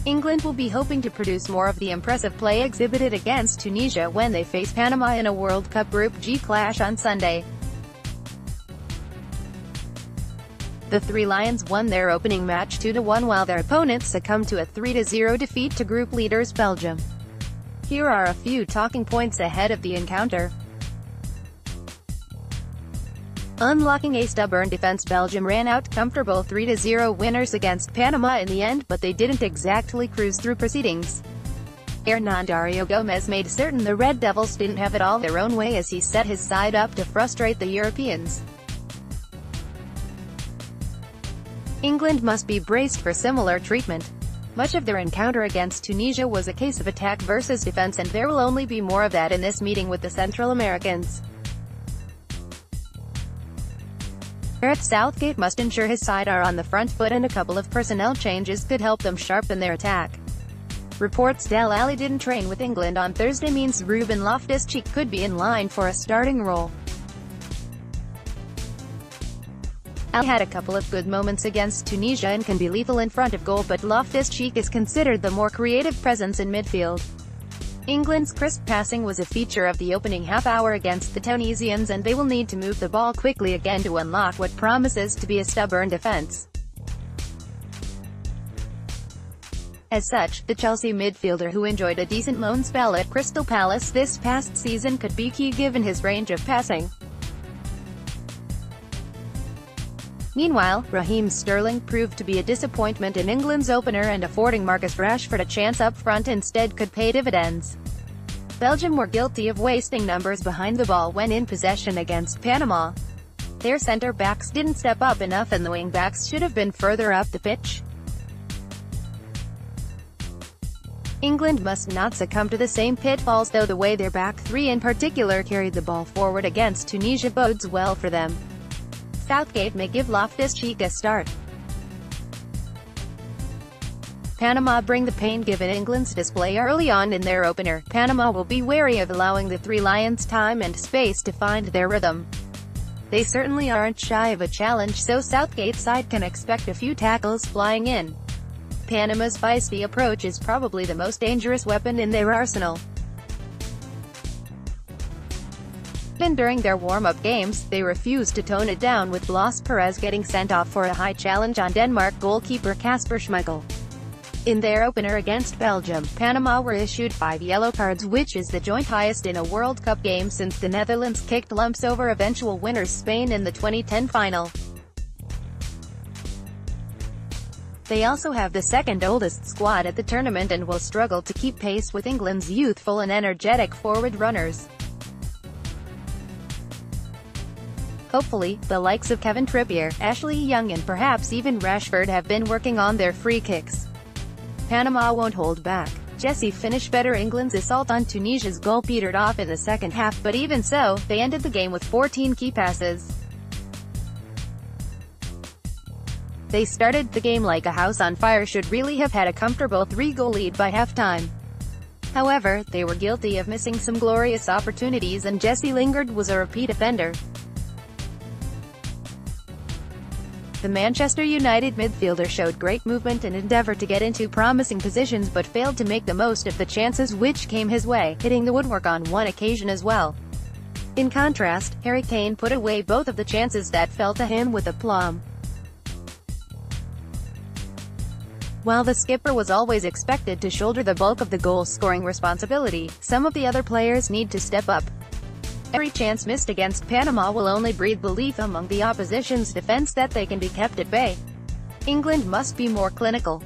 England will be hoping to produce more of the impressive play exhibited against Tunisia when they face Panama in a World Cup Group G clash on Sunday. The Three Lions won their opening match 2-1 while their opponents succumbed to a 3-0 defeat to group leaders Belgium. Here are a few talking points ahead of the encounter. Unlocking A stubborn defense, Belgium ran out comfortable 3-0 winners against Panama in the end, but they didn't exactly cruise through proceedings. Hernan Dario Gomez made certain the Red Devils didn't have it all their own way as he set his side up to frustrate the Europeans. England must be braced for similar treatment. Much of their encounter against Tunisia was a case of attack versus defense, and there will only be more of that in this meeting with the Central Americans. Gareth Southgate must ensure his side are on the front foot, and a couple of personnel changes could help them sharpen their attack. Reports Dele Alli didn't train with England on Thursday means Ruben Loftus-Cheek could be in line for a starting role. Alli had a couple of good moments against Tunisia and can be lethal in front of goal, but Loftus-Cheek is considered the more creative presence in midfield. England's crisp passing was a feature of the opening half-hour against the Tunisians, and they will need to move the ball quickly again to unlock what promises to be a stubborn defense. As such, the Chelsea midfielder, who enjoyed a decent loan spell at Crystal Palace this past season, could be key given his range of passing. Meanwhile, Raheem Sterling proved to be a disappointment in England's opener, and affording Marcus Rashford a chance up front instead could pay dividends. Belgium were guilty of wasting numbers behind the ball when in possession against Panama. Their centre-backs didn't step up enough, and the wing-backs should have been further up the pitch. England must not succumb to the same pitfalls, though the way their back three in particular carried the ball forward against Tunisia bodes well for them. Southgate may give Loftus-Cheek a start. Panama bring the pain given England's display early on in their opener. Panama will be wary of allowing the Three Lions time and space to find their rhythm. They certainly aren't shy of a challenge, so Southgate's side can expect a few tackles flying in. Panama's feisty approach is probably the most dangerous weapon in their arsenal. And during their warm-up games, they refused to tone it down, with Blas Perez getting sent off for a high challenge on Denmark goalkeeper Kasper Schmeichel. In their opener against Belgium, Panama were issued 5 yellow cards, which is the joint highest in a World Cup game since the Netherlands kicked lumps over eventual winners Spain in the 2010 final. They also have the second oldest squad at the tournament and will struggle to keep pace with England's youthful and energetic forward runners. Hopefully, the likes of Kevin Trippier, Ashley Young and perhaps even Rashford have been working on their free kicks. Panama won't hold back. Jesse finished better. England's assault on Tunisia's goal petered off in the second half, but even so, they ended the game with 14 key passes. They started the game like a house on fire, should really have had a comfortable 3-goal lead by halftime. However, they were guilty of missing some glorious opportunities, and Jesse Lingard was a repeat offender. The Manchester United midfielder showed great movement and endeavour to get into promising positions, but failed to make the most of the chances which came his way, hitting the woodwork on one occasion as well. In contrast, Harry Kane put away both of the chances that fell to him with aplomb. While the skipper was always expected to shoulder the bulk of the goal-scoring responsibility, some of the other players need to step up. Every chance missed against Panama will only breed belief among the opposition's defense that they can be kept at bay. England must be more clinical.